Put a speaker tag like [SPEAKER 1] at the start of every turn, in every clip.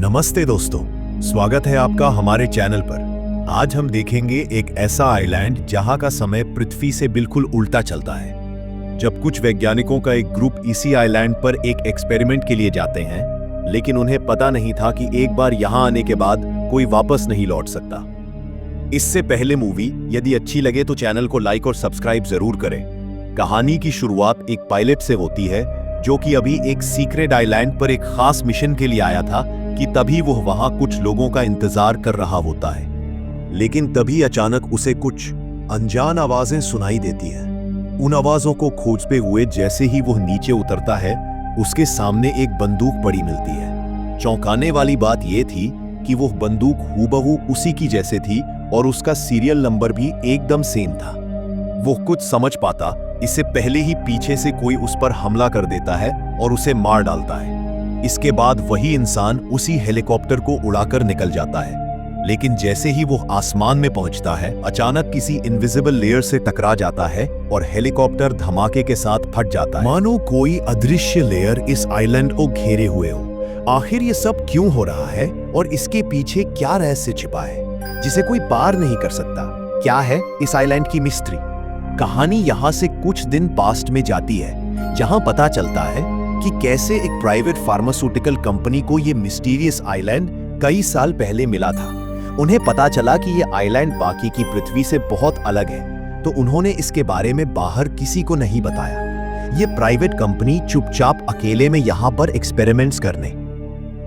[SPEAKER 1] नमस्ते दोस्तों, स्वागत है आपका हमारे चैनल पर। आज हम देखेंगे एक ऐसा आइलैंड जहां का समय पृथ्वी से बिल्कुल उल्टा चलता है। जब कुछ वैज्ञानिकों का एक ग्रुप इसी आइलैंड पर एक एक्सपेरिमेंट के लिए जाते हैं, लेकिन उन्हें पता नहीं था कि एक बार यहां आने के बाद कोई वापस नहीं लौट सकता। इससे पहले मूवी यदि अच्छी लगे तो चैनल को लाइक और सब्सक्राइब जरूर करें। कहानी की शुरुआत एक पायलट से होती है जो कि अभी एक सीक्रेट आइलैंड पर एक खास मिशन के लिए आया था कि तभी वो वहां कुछ लोगों का इंतजार कर रहा होता है। लेकिन तभी अचानक उसे कुछ अनजान आवाजें सुनाई देती हैं। उन आवाजों को खोजते हुए जैसे ही वो नीचे उतरता है, उसके सामने एक बंदूक पड़ी मिलती है। चौंकाने वाली बात यह थी कि वो बंदूक हूबहू उसी की जैसे थी और उसका सीरियल नंबर भी एकदम सेम था। वो कुछ समझ पाता इससे पहले ही पीछे से कोई उस पर हमला कर देता है और उसे मार डालता है। इसके बाद वही इंसान उसी हेलीकॉप्टर को उड़ाकर निकल जाता है। लेकिन जैसे ही वो आसमान में पहुंचता है, अचानक किसी इनविजिबल लेयर से टकरा जाता है और हेलीकॉप्टर धमाके के साथ फट जाता है। मानो कोई अदृश्य लेयर इस आइलैंड को घेरे हुए हो। आखिर ये सब क्यों हो रहा है और इसके पीछे क्या रहस्य छिपा है जिसे कोई पार नहीं कर सकता? क्या है इस आइलैंड की मिस्ट्री? कहानी यहां से कुछ दिन पास्ट में जाती है, जहां पता चलता है कि कैसे एक प्राइवेट फार्मास्यूटिकल कंपनी को ये मिस्टीरियस आइलैंड कई साल पहले मिला था। उन्हें पता चला कि ये आइलैंड बाकी की पृथ्वी से बहुत अलग है, तो उन्होंने इसके बारे में बाहर किसी को नहीं बताया। ये प्राइवेट कंपनी चुपचाप अकेले में यहाँ पर एक्सपेरिमेंट्स करने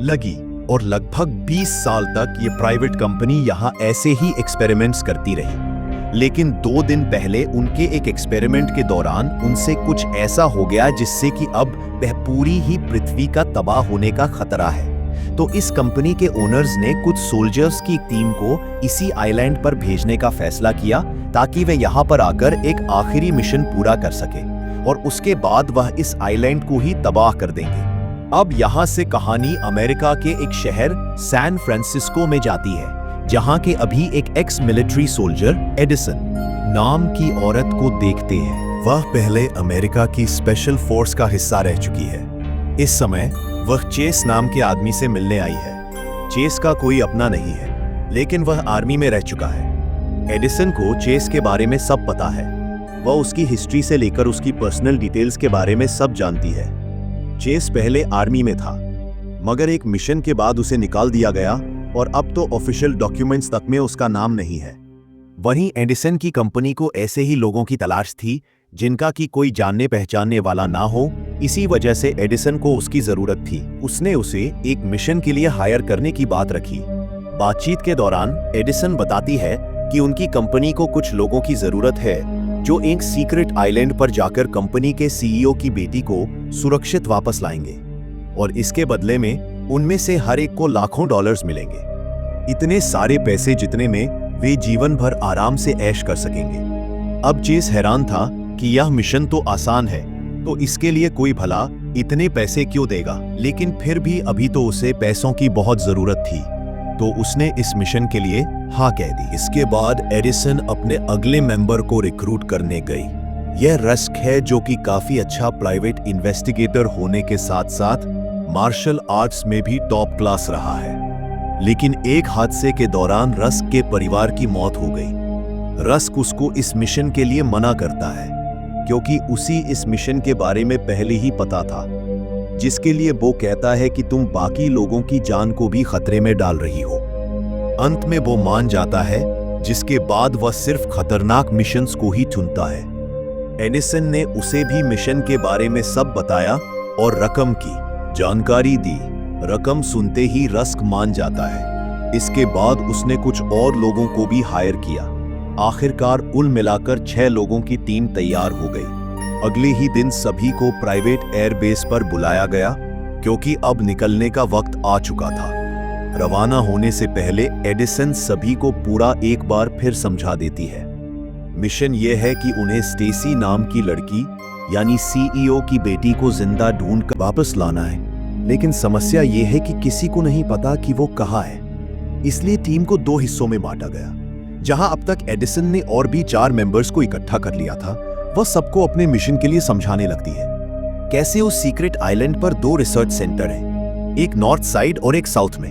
[SPEAKER 1] लगी और लगभग 20 साल तक ये प्राइवेट कंपनी यहाँ ऐसे ही एक्सपेरिमेंट्स करती रही। लेकिन 2 दिन पहले उनके एक एक्सपेरिमेंट के दौरान उनसे कुछ ऐसा हो गया जिससे कि अब वह पूरी ही पृथ्वी का तबाह होने का खतरा है। तो इस कंपनी के ओनर्स ने कुछ सोल्जर्स की टीम को इसी आइलैंड पर भेजने का फैसला किया ताकि वे यहाँ पर आकर एक आखिरी मिशन पूरा कर सके और उसके बाद वह इस आइलैंड को ही तबाह कर देंगे। अब यहाँ से कहानी अमेरिका के एक शहर सैन फ्रांसिस्को में जाती है, जहां के अभी एक एक्स मिलिट्री सोल्जर एडिसन नाम की औरत को देखते हैं। वह पहले अमेरिका की स्पेशल फोर्स का हिस्सा रह चुकी है। इस समय वह चेस नाम के आदमी से मिलने आई है। चेस का कोई अपना नहीं है, लेकिन वह आर्मी में रह चुका है। एडिसन को चेस के बारे में सब पता है। वह उसकी हिस्ट्री से लेकर उसकी पर्सनल डिटेल्स के बारे में सब जानती है। चेस पहले आर्मी में था, मगर एक मिशन के बाद उसे निकाल दिया गया और अब तो ऑफिशियल डॉक्यूमेंट्स तक में उसका नाम नहीं है। वहीं एडिसन की कंपनी को ऐसे ही लोगों की तलाश थी जिनका कि कोई जानने पहचानने वाला ना हो। इसी वजह से एडिसन को उसकी जरूरत थी। उसने उसे एक मिशन के लिए हायर करने की बात रखी। बातचीत के दौरान एडिसन बताती है कि उनकी कंपनी को कुछ लोगों की जरूरत है जो एक सीक्रेट आइलैंड पर जाकर कंपनी के सीईओ की बेटी को सुरक्षित वापस लाएंगे और इसके बदले में उनमें से हर एक को लाखों डॉलर्स मिलेंगे। इतने सारे पैसे जितने में वे जीवन भर आराम से ऐश कर सकेंगे। अब चेस हैरान था कि यह मिशन तो आसान है, तो इसके लिए कोई भला इतने पैसे क्यों देगा? लेकिन फिर भी अभी तो उसे पैसों की बहुत जरूरत थी, तो उसने इस मिशन के लिए हाँ कह दी। इसके बाद एडिसन अपने अगले मेंबर को रिक्रूट करने गई। यह रस्क है जो कि काफी अच्छा प्राइवेट इन्वेस्टिगेटर होने के साथ साथ मार्शल आर्ट्स में भी टॉप क्लास रहा है। लेकिन एक हादसे के दौरान रस्क के परिवार की मौत हो गई। रस्क उसको इस मिशन के लिए मना करता है क्योंकि उसी इस मिशन के बारे में पहले ही पता था, जिसके लिए वो कहता है कि तुम बाकी लोगों की जान को भी खतरे में डाल रही हो। अंत में वो मान जाता है, जिसके बाद वह सिर्फ खतरनाक मिशंस को ही चुनता है। एडिसन ने उसे भी मिशन के बारे में सब बताया और रकम की जानकारी दी। रकम सुनते ही रस्क मान जाता है। इसके बाद उसने कुछ और लोगों को भी हायर किया। आखिरकार कुल मिलाकर 6 लोगों की टीम तैयार हो गई। अगले ही दिन सभी को प्राइवेट एयरबेस पर बुलाया गया क्योंकि अब निकलने का वक्त आ चुका था। रवाना होने से पहले एडिसन सभी को पूरा एक बार फिर समझा देती है। मिशन यह है कि उन्हें स्टेसी नाम की लड़की यानी सीईओ की बेटी को जिंदा ढूंढकर वापस लाना है। लेकिन समस्या यह है कि किसी को नहीं पता कि वो कहाँ है। इसलिए टीम को 2 हिस्सों में बांटा गया। जहां अब तक एडिसन ने और भी 4 मेंबर्स को इकट्ठा कर लिया था, वह सबको अपने मिशन के लिए समझाने लगती है। कैसे उस सीक्रेट आइलैंड पर 2 रिसर्च सेंटर हैं, एक नॉर्थ साइड और एक साउथ में।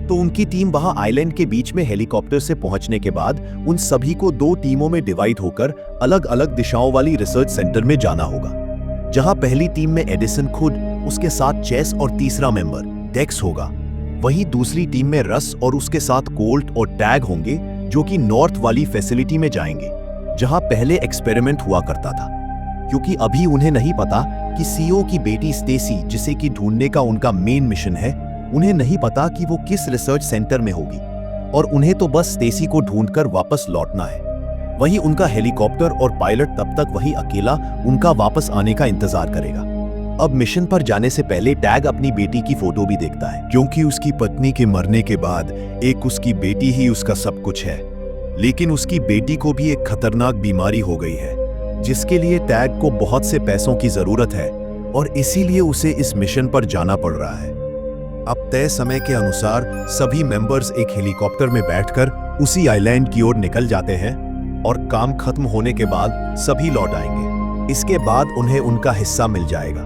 [SPEAKER 1] तो उनकी टीम वहां आइलैंड के बीच में हेलीकॉप्टर से पहुंचने के बाद उन सभी को 2 टीमों में डिवाइड होकर अलग अलग दिशाओं वाली रिसर्च सेंटर में जाना होगा, जहां पहली टीम में एडिसन खुद, उसके साथ चेस और तीसरा मेंबर डेक्स होगा। वहीं दूसरी टीम में रस और उसके साथ कोल्ट और टैग होंगे, जो कि नॉर्थ वाली फैसिलिटी में जाएंगे, जहां पहले एक्सपेरिमेंट हुआ करता था। क्योंकि अभी उन्हें नहीं पता कि सीईओ की बेटी स्टेसी, जिसे कि ढूंढने का उनका मेन मिशन है, उन्हें नहीं पता कि वो किस रिसर्च सेंटर में होगी, और उन्हें तो बस स्टेसी को ढूंढकर वापस लौटना है। वहीं उनका हेलीकॉप्टर और पायलट तब तक वहीं अकेला उनका वापस आने का इंतजार करेगा। अब मिशन पर जाने से पहले टैग अपनी बेटी की फोटो भी देखता है, क्योंकि उसकी पत्नी के मरने के बाद एक उसकी बेटी ही उसका सब कुछ है। लेकिन उसकी बेटी को भी एक खतरनाक बीमारी हो गई है, जिसके लिए टैग को बहुत से पैसों की जरूरत है, और इसीलिए उसे इस मिशन पर जाना पड़ रहा है। अब तय समय के अनुसार सभी मेंबर्स एक हेलीकॉप्टर में बैठकर उसी आइलैंड की ओर निकल जाते हैं, और काम खत्म होने के बाद सभी लौट आएंगे। इसके बाद उन्हें उनका हिस्सा मिल जाएगा।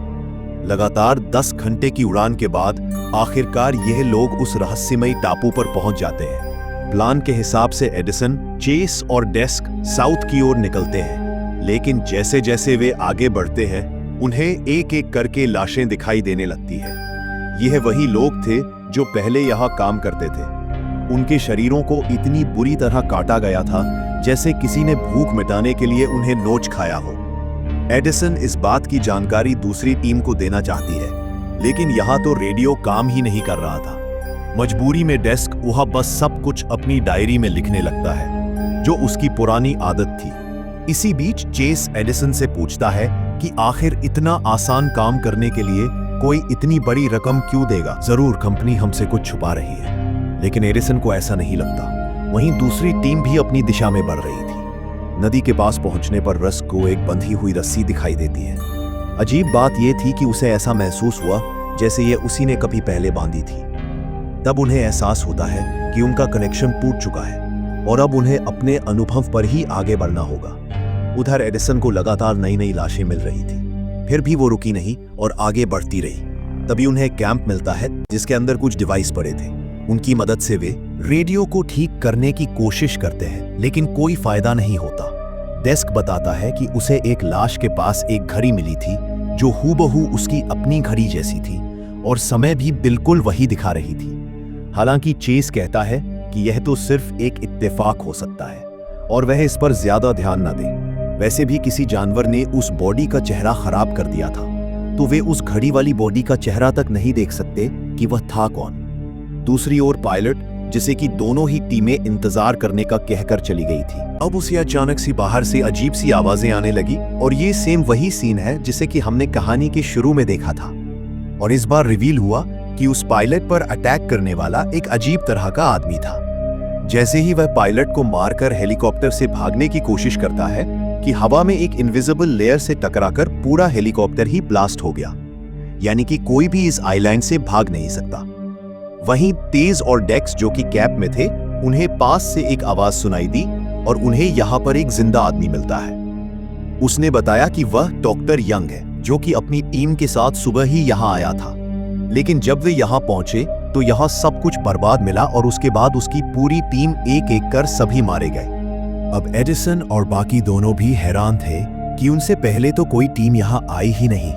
[SPEAKER 1] लगातार 10 घंटे की उड़ान के बाद आखिरकार यह लोग उस रहस्यमयी टापू पर पहुंच जाते हैं। प्लान के हिसाब से एडिसन, चेस और डेस्क साउथ की ओर निकलते हैं, लेकिन जैसे जैसे वे आगे बढ़ते हैं उन्हें एक एक करके लाशें दिखाई देने लगती है। यह वही लोग थे जो पहले यहाँ काम करते थे। उनके शरीरों को इतनी बुरी तरह काटा गया था जैसे किसी ने भूख मिटाने के लिए उन्हें नोच खाया हो। एडिसन इस बात की जानकारी दूसरी टीम को देना चाहती है, लेकिन यहाँ तो रेडियो काम ही नहीं कर रहा था। मजबूरी में डेस्क वह बस सब कुछ अपनी डायरी में लिखने लगता है, जो उसकी पुरानी आदत थी। इसी बीच चेस एडिसन से पूछता है कि आखिर इतना आसान काम करने के लिए कोई इतनी बड़ी रकम क्यों देगा। जरूर कंपनी हमसे कुछ छुपा रही है, लेकिन एडिसन को ऐसा नहीं लगता। वहीं दूसरी टीम भी अपनी दिशा में बढ़ रही थी। नदी के पास पहुंचने पर रस को एक बंधी हुई रस्सी दिखाई देती है। अजीब बात यह थी कि उसे ऐसा महसूस हुआ जैसे ये उसी ने कभी पहले बांधी थी। तब उन्हें एहसास होता है कि उनका कनेक्शन टूट चुका है और अब उन्हें अपने अनुभव पर ही आगे बढ़ना होगा। उधर एडिसन को लगातार नई नई लाशें मिल रही थी, फिर भी वो रुकी नहीं और आगे बढ़ती रही। तभी उन्हें एक कैंप मिलता है जिसके अंदर कुछ डिवाइस पड़े थे। उनकी मदद से वे रेडियो को ठीक करने की कोशिश करते हैं, लेकिन कोई फायदा नहीं होता। डेस्क बताता है कि उसे एक लाश के पास एक घड़ी मिली थी जो हूबहू उसकी अपनी घड़ी जैसी थी और समय भी बिल्कुल वही दिखा रही थी। हालांकि चेस कहता है कि यह तो सिर्फ एक इत्तेफाक हो सकता है और वह इस पर ज्यादा ध्यान न दे। वैसे भी किसी जानवर ने उस बॉडी का चेहरा खराब कर दिया था, तो वे उस घड़ी वाली बॉडी का चेहरा तक नहीं देख सकते कि वह था कौन। दूसरी ओर पायलट, जिसे कि दोनों ही टीमें इंतजार करने का कहकर चली गई थी, अब उसे अचानक सी बाहर से अजीब सी आवाजें आने लगी और ये सेम वही सीन है जिसे कि हमने कहानी के शुरू में देखा था। और इस बार रिवील हुआ कि उस पायलट पर अटैक करने वाला एक अजीब तरह का आदमी था। जैसे ही वह पायलट को मारकर हेलीकॉप्टर से भागने की कोशिश करता है कि हवा में एक इनविजिबल लेयर से टकराकर पूरा हेलीकॉप्टर ही ब्लास्ट हो गया, यानी कि कोई भी इस आइलैंड से भाग नहीं सकता। वहीं तेज और डेक्स, जो कि कैप में थे, उन्हें पास से एक आवाज सुनाई दी और उन्हें यहाँ पर एक जिंदा आदमी मिलता है। उसने बताया कि वह डॉक्टर यंग है, जो कि अपनी टीम के साथ सुबह ही यहाँ आया था। लेकिन जब वे यहाँ पहुंचे तो यहाँ सब कुछ बर्बाद मिला और उसके बाद उसकी पूरी टीम एक एक कर सभी मारे गए। अब एडिसन और बाकी दोनों भी हैरान थे कि उनसे पहले तो कोई टीम यहाँ आई ही नहीं।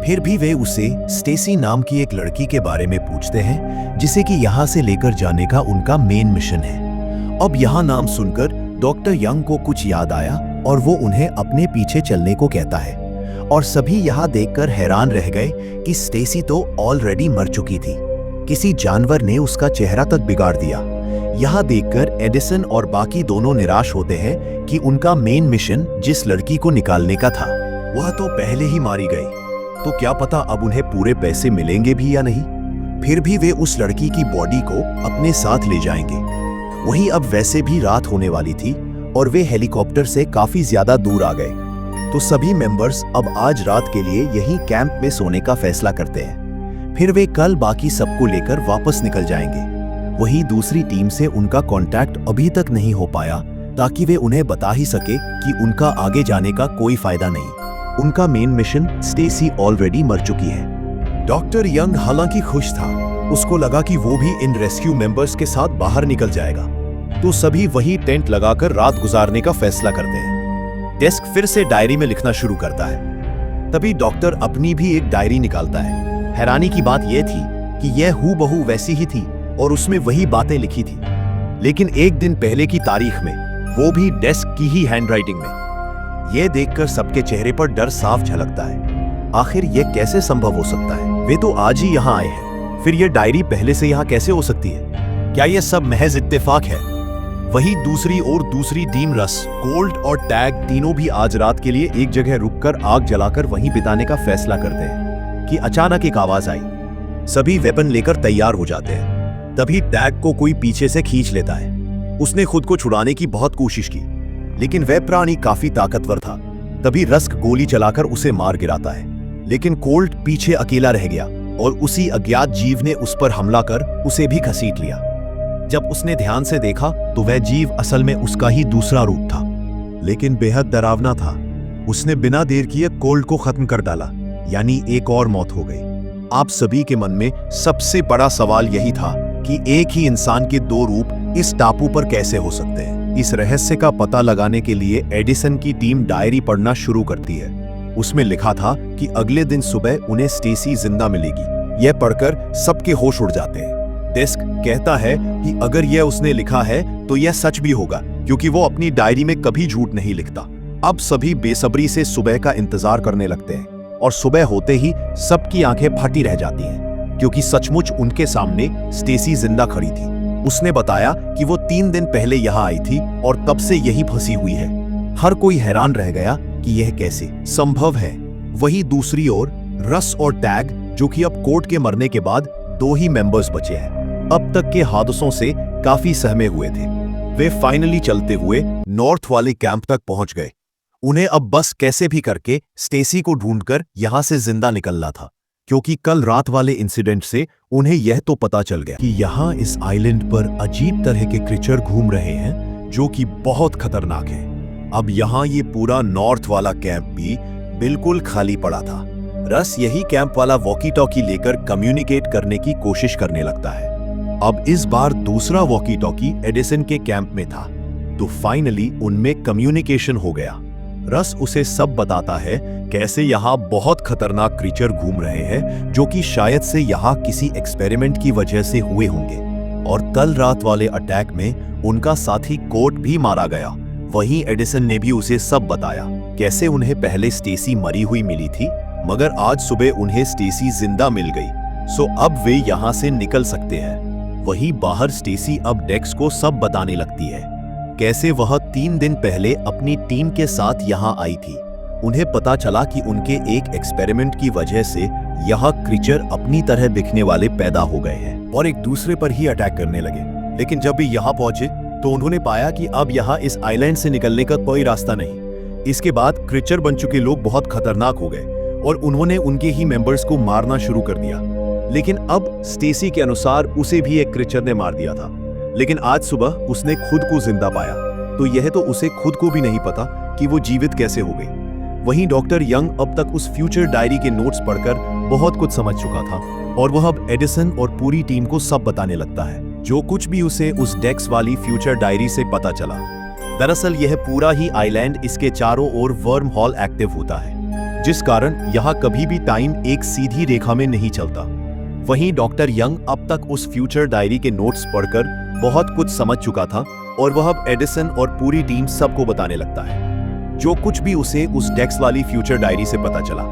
[SPEAKER 1] फिर भी वे उसे स्टेसी नाम की एक लड़की के बारे में पूछते हैं, जिसे कि यहाँ से लेकर जाने का उनका मेन मिशन है। अब यहाँ नाम सुनकर डॉक्टर यंग को कुछ याद आया और वो उन्हें अपने पीछे चलने को कहता है। और सभी यहाँ देखकर हैरान रह गए कि स्टेसी तो ऑलरेडी मर चुकी थी। किसी जानवर ने उसका चेहरा तक बिगाड़ दिया। यहाँ देखकर एडिसन और बाकी दोनों निराश होते हैं कि उनका मेन मिशन जिस लड़की को निकालने का था, वह तो पहले ही मारी गई। तो क्या पता अब उन्हें पूरे पैसे मिलेंगे भी या नहीं। फिर भी वे उस लड़की की बॉडी को अपने साथ ले जाएंगे। वहीं अब वैसे भी रात होने वाली थी और वे हेलीकॉप्टर से काफी ज्यादा दूर आ गए। तो सभी मेंबर्स अब आज रात के लिए यहीं कैंप में सोने का फैसला करते हैं। फिर वे कल बाकी सबको लेकर वापस निकल जाएंगे। वहीं दूसरी टीम से उनका कांटेक्ट अभी तक नहीं हो पाया, ताकि वे उन्हें बता ही सके कि उनका आगे जाने का कोई फायदा नहीं। उनका मेन मिशन, स्टेसी ऑलरेडी मर चुकी है। डॉक्टर यंग हालांकि खुश था, उसको लगा कि वो भी इन रेस्क्यू मेंबर्स के साथ बाहर निकल जाएगा, तो सभी वही टेंट लगाकर रात गुजारने का फैसला करते हैं। डेस्क फिर से डायरी में लिखना शुरू करता है। तभी डॉक्टर अपनी भी एक डायरी निकालता है। हैरानी की बात यह थी कि यह हूबहू वैसी ही थी और उसमें वही बातें लिखी थी, लेकिन एक दिन पहले की तारीख में, वो भी डेस्क की ही हैंडराइटिंग में। यह देखकर सबके चेहरे पर डर साफ झलकता है। आखिर यह कैसे संभव हो सकता है? वे तो आज ही यहाँ आए हैं, फिर यह डायरी पहले से यहाँ कैसे हो सकती है? क्या यह सब महज इत्तेफाक है? वहीं दूसरी ओर दूसरी टीम रस, कोल्ट और टैग तीनों भी आज रात के लिए एक जगह रुककर आग जलाकर वहीं बिताने का फैसला करते हैं कि अचानक एक आवाज आई। सभी वेपन लेकर तैयार हो जाते हैं। तभी टैग को कोई पीछे से खींच लेता है। उसने खुद को छुड़ाने की बहुत कोशिश की, लेकिन वह प्राणी काफी ताकतवर था। तभी रस्क गोली चलाकर उसे मार गिराता है, लेकिन कोल्ट पीछे अकेला रह गया और उसी अज्ञात जीव ने उस पर हमला कर उसे भी घसीट लिया। जब उसने ध्यान से देखा तो वह जीव असल में उसका ही दूसरा रूप था, लेकिन बेहद डरावना था। उसने बिना देर किए कोल्ट को खत्म कर डाला, यानी एक और मौत हो गई। आप सभी के मन में सबसे बड़ा सवाल यही था कि एक ही इंसान के दो रूप इस टापू पर कैसे हो सकते हैं। इस रहस्य का पता लगाने के लिए एडिसन की टीम डायरी पढ़ना शुरू करती है। उसमें लिखा था कि अगले दिन सुबह उन्हें स्टेसी जिंदा मिलेगी। यह पढ़कर सबके होश उड़ जाते हैं। डेस्क कहता है कि अगर यह उसने लिखा है तो यह सच भी होगा, क्योंकि वो अपनी डायरी में कभी झूठ नहीं लिखता। अब सभी बेसब्री से सुबह का इंतजार करने लगते हैं और सुबह होते ही सबकी आंखें फटी रह जाती हैं, क्योंकि सचमुच उनके सामने स्टेसी जिंदा खड़ी थी। उसने बताया कि वो 3 दिन पहले यहाँ आई थी और तब से यही फंसी हुई है। हर कोई हैरान रह गया कि यह कैसे संभव है। वही दूसरी ओर रस और टैग, जो कि अब कोर्ट के मरने के बाद 2 ही मेंबर्स बचे हैं, अब तक के हादसों से काफी सहमे हुए थे। वे फाइनली चलते हुए नॉर्थ वाले कैंप तक पहुंच गए। उन्हें अब बस कैसे भी करके स्टेसी को ढूंढकर यहां से जिंदा निकलना था, क्योंकि कल रात वाले इंसिडेंट से उन्हें यह तो पता चल गया कि यहां इस आइलैंड पर अजीब तरह के क्रीचर घूम रहे हैं, जो कि बहुत खतरनाक है। अब यहां ये पूरा नॉर्थ वाला कैंप भी बिल्कुल खाली पड़ा था। रस यही कैंप वाला वॉकी टॉकी लेकर कम्युनिकेट करने की कोशिश करने लगता है। अब इस बार दूसरा वॉकी टॉकी एडिसन के कैंप में था, तो फाइनली उनमें कम्युनिकेशन हो गया। रस उसे सब बताता है कैसे यहाँ बहुत खतरनाक क्रीचर घूम रहे हैं, जो कि शायद से यहाँ किसी एक्सपेरिमेंट की वजह से हुए होंगे। और कल रात वाले अटैक में उनका साथी कोर्ट भी मारा गया। वहीं एडिसन ने भी उसे सब बताया, कैसे उन्हें पहले स्टेसी मरी हुई मिली थी, मगर आज सुबह उन्हें स्टेसी जिंदा मिल गई। सो अब वे यहाँ से निकल सकते हैं। वहीं बाहर स्टेसी अब डेक्स को सब बताने लगती है, कैसे वह 3 दिन पहले अपनी टीम के साथ यहाँ आई थी। उन्हें पता चला कि उनके एक एक्सपेरिमेंट की वजह से यहाँ क्रीचर अपनी तरह दिखने वाले पैदा हो गए हैं और एक दूसरे पर ही अटैक करने लगे। लेकिन जब भी यहाँ पहुंचे तो उन्होंने पाया कि अब यहाँ इस आइलैंड से निकलने का कोई रास्ता नहीं। इसके बाद क्रीचर बन चुके लोग बहुत खतरनाक हो गए और उन्होंने उनके ही मेंबर्स को मारना शुरू कर दिया। लेकिन अब स्टेसी के अनुसार उसे भी एक क्रीचर ने मार दिया था, लेकिन आज सुबह उसने खुद को जिंदा पाया, तो यह तो उसे खुद को भी नहीं पता कि वो जीवित कैसे हो गई। वहीं डॉक्टर यंग अब तक उस फ्यूचर डायरी के नोट्स पढ़कर बहुत कुछ समझ चुका था और वह अब एडिसन और पूरी टीम को सब बताने लगता है, जो कुछ भी उसे उस डेक्स वाली फ्यूचर डायरी से पता चला। दरअसल यह पूरा ही आइलैंड, इसके चारों ओर वर्म हॉल एक्टिव होता है, जिस कारण यहाँ कभी भी टाइम एक सीधी रेखा में नहीं चलता। वहीं डॉक्टर यंग अब तक उस फ्यूचर डायरी के नोट्स पढ़कर बहुत कुछ समझ चुका था और वह अब एडिसन और पूरी टीम सबको बताने लगता है, जो कुछ भी उसे उस डेक्स वाली फ्यूचर डायरी से पता चला।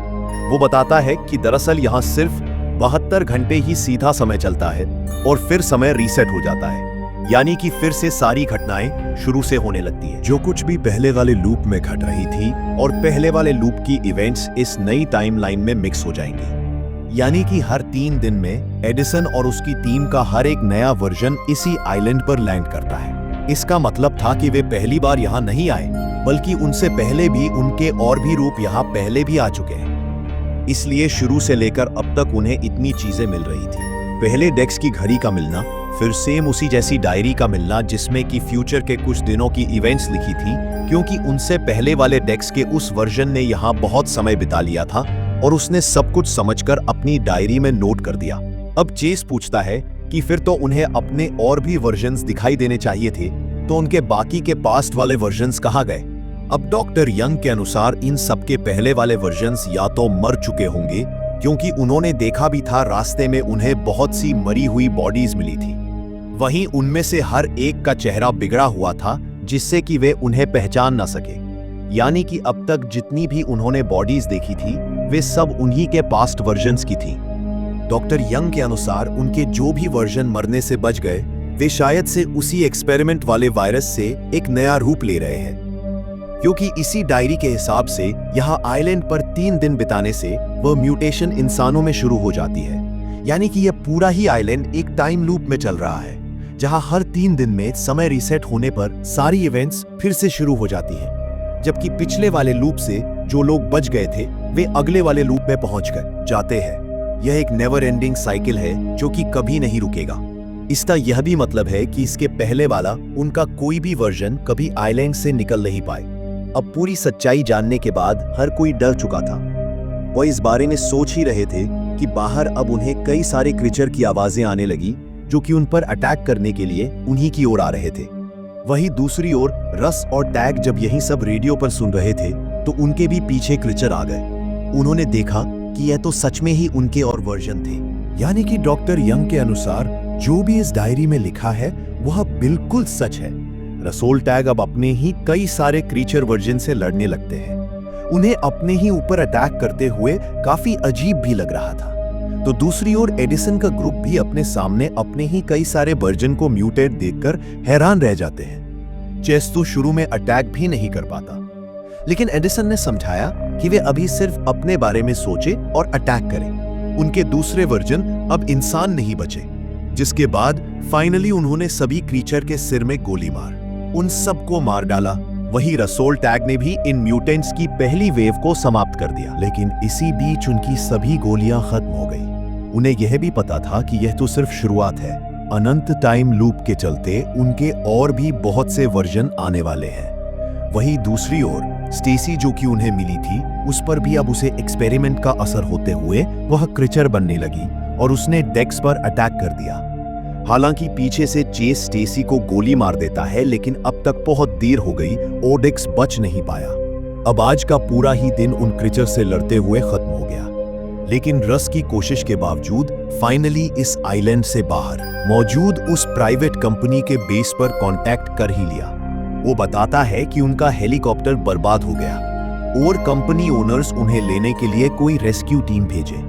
[SPEAKER 1] वो बताता है कि दरअसल यहाँ सिर्फ 72 घंटे ही सीधा समय चलता है और फिर समय रीसेट हो जाता है, यानी कि फिर से सारी घटनाएं शुरू से होने लगती है। जो कुछ भी पहले वाले लूप में घट रही थी और पहले वाले लूप की इवेंट्स इस नई टाइमलाइन में मिक्स हो जाएंगी, यानी कि हर 3 दिन में एडिसन और उसकी टीम का हर एक नया वर्जन इसी आइलैंड पर लैंड करता है। इसका मतलब था कि वे पहली बार यहाँ नहीं आए, बल्कि उनसे पहले भी उनके और भी रूप यहाँ पहले भी आ चुके हैं। इसलिए शुरू से लेकर अब तक उन्हें इतनी चीजें मिल रही थी। पहले डेक्स की घड़ी का मिलना, फिर सेम उसी जैसी डायरी का मिलना जिसमें कि फ्यूचर के कुछ दिनों की इवेंट्स लिखी थी, क्योंकि उनसे पहले वाले डेक्स के उस वर्जन ने यहाँ बहुत समय बिता लिया था और उसने सब कुछ समझकर अपनी डायरी में नोट कर दिया। अब चेस पूछता है कि फिर तो उन्हें अपने और भी वर्जन्स दिखाई देने चाहिए थे, तो उनके बाकी के पास्ट वाले वर्जन्स कहाँ गए? अब डॉक्टर यंग के अनुसार इन सबके पहले वाले वर्जन्स या तो मर चुके होंगे, क्योंकि उन्होंने देखा भी था रास्ते में उन्हें बहुत सी मरी हुई बॉडीज मिली थी। वहीं उनमें से हर एक का चेहरा बिगड़ा हुआ था, जिससे कि वे उन्हें पहचान ना सके। यानी कि अब तक जितनी भी उन्होंने बॉडीज देखी थी, वे सब उन्हीं के पास्ट वर्जन्स की थी। डॉक्टर यंग के अनुसार उनके जो भी वर्जन मरने से बच गए, वे शायद से उसी एक्सपेरिमेंट वाले वायरस से एक नया रूप ले रहे हैं, क्योंकि इसी डायरी के हिसाब से यहाँ आइलैंड पर 3 दिन बिताने से वह म्यूटेशन इंसानों में शुरू हो जाती है। यानी कि यह पूरा ही आइलैंड एक टाइम लूप में चल रहा है, जहाँ हर 3 दिन में समय रीसेट होने पर सारी इवेंट्स फिर से शुरू हो जाती हैं, जबकि पिछले वाले लूप से जो लोग बच गए थे वे अगले वाले लूप में पहुंच जाते हैं। यह एक नेवर एंडिंग साइकिल है जो कि कभी नहीं रुकेगा। इसका यह भी मतलब है कि इसके पहले वाला उनका कोई भी वर्जन कभी आइलैंड से निकल नहीं पाए। अब पूरी सच्चाई जानने के बाद हर कोई डर चुका था। वह इस बारे में सोच ही रहे थे कि बाहर अब उन्हें कई सारे क्रीचर की आवाजें आने लगी, जो कि उन पर अटैक करने के लिए उन्हीं की ओर आ रहे थे। वहीं दूसरी ओर रस और टैग जब यही सब रेडियो पर सुन रहे थे, तो उनके भी पीछे क्रीचर आ गए। उन्होंने देखा कि यह तो सच में ही उनके और वर्जन थे। यानी कि डॉक्टर यंग के अनुसार जो भी इस डायरी में लिखा है वह बिल्कुल सच है। रसोल टैग अब अपने ही कई सारे क्रीचर वर्जन से लड़ने लगते हैं। उन्हें अपने ही ऊपर अटैक करते हुए काफी अजीब भी लग रहा था। तो दूसरी ओर एडिसन का ग्रुप भी अपने सामने अपने ही कई सारे वर्जन को म्यूटेट देखकर हैरान रह जाते हैं। चेस तो शुरू में अटैक भी नहीं कर पाता, लेकिन एडिसन ने समझाया कि वे अभी सिर्फ अपने बारे में सोचे और अटैक करें। उनके दूसरे वर्जन अब इंसान नहीं बचे, जिसके बाद फाइनली उन्होंने सभी क्रीचर के सिर में गोली मार उन सबको मार डाला। वही रसोल टैग ने भी इन म्यूटेंट्स की पहली वेव को समाप्त कर दिया। लेकिन इसी बीच उनकी सभी गोलियां खत्म हो गई। उन्हें यह भी पता था कि यह तो सिर्फ शुरुआत है। अनंत टाइम लूप के चलते उनके और भी बहुत से वर्जन आने वाले हैं। वहीं दूसरी ओर स्टेसी जो कि उन्हें मिली थी, उस पर भी अब उसे एक्सपेरिमेंट का असर होते हुए वह क्रीचर बनने लगी और उसने डेक्स पर अटैक कर दिया। हालांकि पीछे से चेस स्टेसी को गोली मार देता है, लेकिन अब तक बहुत देर हो गई और डेक्स बच नहीं पाया। अब आज का पूरा ही दिन उन क्रीचर से लड़ते हुए खत्म हो गया। लेकिन रस की कोशिश के बावजूद फाइनली इस आइलैंड से बाहर मौजूद उस प्राइवेट कंपनी के बेस पर कांटेक्ट कर ही लिया। वो बताता है कि उनका हेलीकॉप्टर बर्बाद हो गया और कंपनी ओनर्स उन्हें लेने के लिए कोई रेस्क्यू टीम भेजे।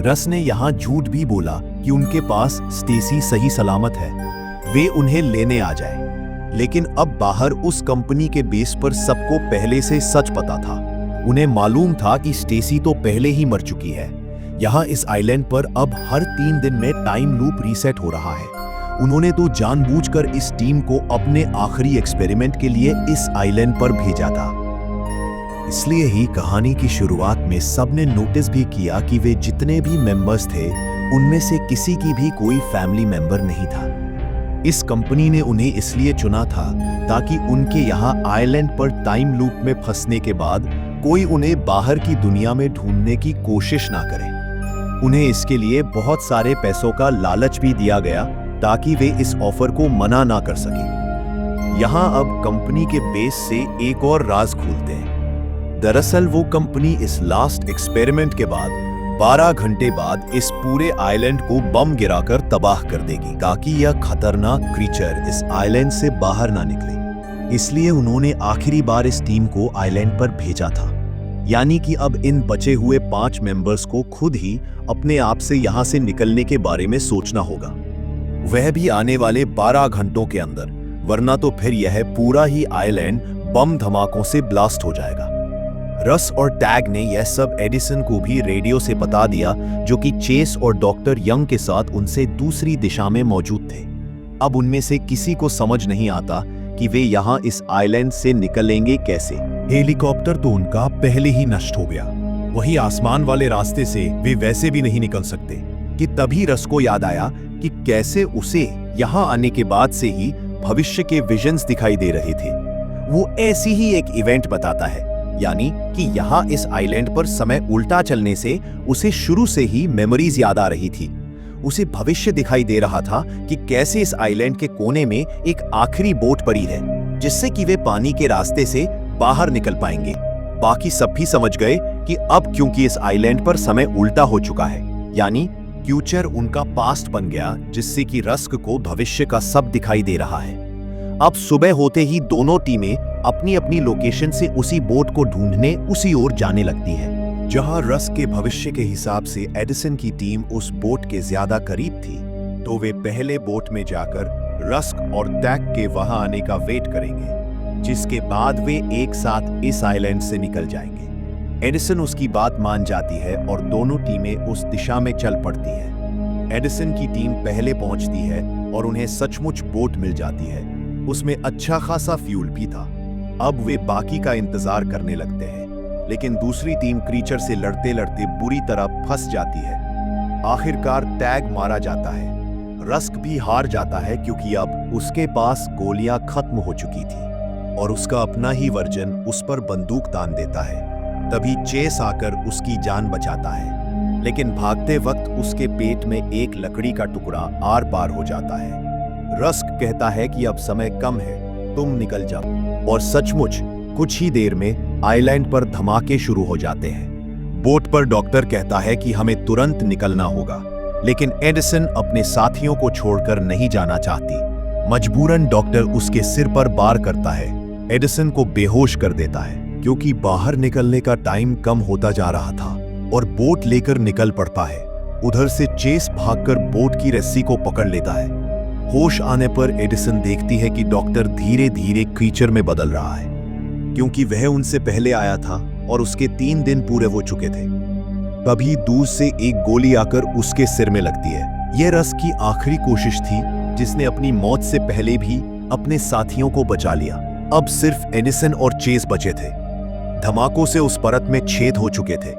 [SPEAKER 1] रस ने यहाँ झूठ भी बोला कि उनके पास स्टेसी सही सलामत है, वे उन्हें लेने आ जाए। लेकिन अब बाहर उस कंपनी के बेस पर सबको पहले से सच पता था। उन्हें मालूम था कि स्टेसी तो पहले ही मर चुकी है। यहाँ इस आइलैंड पर अब हर 3 दिन में टाइम लूप रीसेट हो रहा है। उन्होंने तो जानबूझकर इस टीम को अपने आखिरी एक्सपेरिमेंट के लिए इस आइलैंड पर भेजा था। इसलिए ही कहानी की शुरुआत में सबने नोटिस भी किया कि वे जितने भी मेंबर्स थे, उनमें से किसी की भी कोई फैमिली मेंबर नहीं था। इस कंपनी ने उन्हें इसलिए चुना था ताकि उनके यहाँ आइलैंड पर टाइम लूप में फंसने के बाद कोई उन्हें बाहर की दुनिया में ढूंढने की कोशिश ना करे। उन्हें इसके लिए बहुत सारे पैसों का लालच भी दिया गया ताकि वे इस ऑफर को मना ना कर सके। यहाँ अब कंपनी के बेस से एक और राज खुलते हैं। दरअसल वो कंपनी इस लास्ट एक्सपेरिमेंट के बाद 12 घंटे बाद इस पूरे आइलैंड को बम गिराकर तबाह कर देगी, ताकि यह खतरनाक क्रीचर इस आइलैंड से बाहर ना निकले। इसलिए उन्होंने आखिरी बार इस टीम को आइलैंड पर भेजा था। यानी कि अब इन बचे हुए 5 मेंबर्स को खुद ही अपने आप से यहाँ से निकलने के बारे में सोचना होगा, वह भी आने वाले 12 घंटों के अंदर, वरना तो फिर यह पूरा ही आइलैंड बम धमाकों से ब्लास्ट हो जाएगा। रस और टैग ने यह सब एडिसन को भी रेडियो से बता दिया, जो कि चेस और डॉक्टर यंग के साथ उनसे दूसरी दिशा में मौजूद थे। अब उनमें से किसी को समझ नहीं आता कि वे यहाँ इस आइलैंड से निकलेंगे कैसे। हेलीकॉप्टर तो उनका पहले ही नष्ट हो गया, वही आसमान वाले रास्ते से वे वैसे भी नहीं निकल सकते। कि तभी रस को याद आया कि कैसे उसे यहाँ आने के बाद से ही भविष्य के विजन्स दिखाई दे रहे थे। वो ऐसी ही एक इवेंट बताता है, यानी कि यहाँ इस आइलैंड पर समय उल्टा चलने से उसे शुरू से ही मेमोरीज याद आ रही थी। उसे भविष्य दिखाई दे रहा था कि कैसे इस आइलैंड के कोने में एक आखिरी बोट पड़ी है जिससे कि वे पानी के रास्ते से बाहर निकल पाएंगे। बाकी सब भी समझ गए कि अब क्योंकि इस आइलैंड पर समय उल्टा हो चुका है, यानी फ्यूचर उनका पास्ट बन गया, जिससे कि रस्क को भविष्य का सब दिखाई दे रहा है। अब सुबह होते ही दोनों टीमें अपनी अपनी लोकेशन से उसी बोट को ढूंढने उसी ओर जाने लगती है। जहां रस्क के भविष्य के हिसाब से एडिसन की टीम उस बोट के ज्यादा करीब थी, तो वे पहले बोट में जाकर रस्क और टैग के वहां आने का वेट करेंगे, जिसके बाद वे एक साथ इस आइलैंड से निकल जाएंगे। एडिसन उसकी बात मान जाती है और दोनों टीमें उस दिशा में चल पड़ती है। एडिसन की टीम पहले पहुंचती है और उन्हें सचमुच बोट मिल जाती है। उसमें अच्छा खासा फ्यूल भी था। अब वे बाकी का इंतजार करने लगते हैं, लेकिन दूसरी टीम क्रीचर से लड़ते लड़ते बुरी तरह फंस जाती है। आखिरकार टैग मारा जाता है। रस्क भी हार जाता है क्योंकि अब उसके पास गोलियां खत्म हो चुकी थी और उसका अपना ही वर्जन उस पर बंदूक तान देता है। तभी चेस आकर उसकी जान बचाता है, लेकिन भागते वक्त उसके पेट में एक लकड़ी का टुकड़ा आर पार हो जाता है। रस्क कहता है कि अब समय कम है, तुम निकल जाओ। और सचमुच कुछ ही देर में आइलैंड पर धमाके शुरू हो जाते हैं। बोट पर डॉक्टर कहता है कि हमें तुरंत निकलना होगा, लेकिन एडिसन अपने साथियों को छोड़कर नहीं जाना चाहती। मजबूरन डॉक्टर उसके सिर पर वार करता है। एडिसन को बेहोश कर देता है क्योंकि बाहर निकलने का टाइम कम होता जा रहा था और बोट लेकर निकल पड़ता है। उधर से चेस भागकर बोट की रस्सी को पकड़ लेता है। होश आने पर एडिसन देखती है कि डॉक्टर धीरे धीरे क्रीचर में बदल रहा है, क्योंकि वह उनसे पहले आया था और उसके 3 दिन पूरे हो चुके थे। तभी दूर से एक गोली आकर उसके सिर में लगती है। यह रस्क की आखिरी कोशिश थी, जिसने अपनी मौत से पहले भी अपने साथियों को बचा लिया। अब सिर्फ एडिसन और चेस बचे थे। धमाकों से उस परत में छेद हो चुके थे।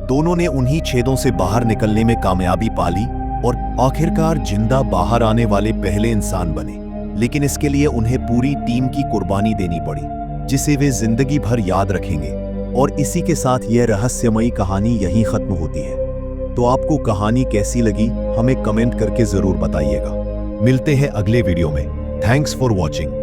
[SPEAKER 1] दोनों ने उन्हीं छेदों से बाहर निकलने में कामयाबी पाली और आखिरकार जिंदा बाहर आने वाले पहले इंसान बने। लेकिन इसके लिए उन्हें पूरी टीम की कुर्बानी देनी पड़ी, जिसे वे जिंदगी भर याद रखेंगे। और इसी के साथ यह रहस्यमयी कहानी यहीं खत्म होती है। तो आपको कहानी कैसी लगी हमें कमेंट करके जरूर बताइएगा। मिलते हैं अगले वीडियो में। Thanks for watching.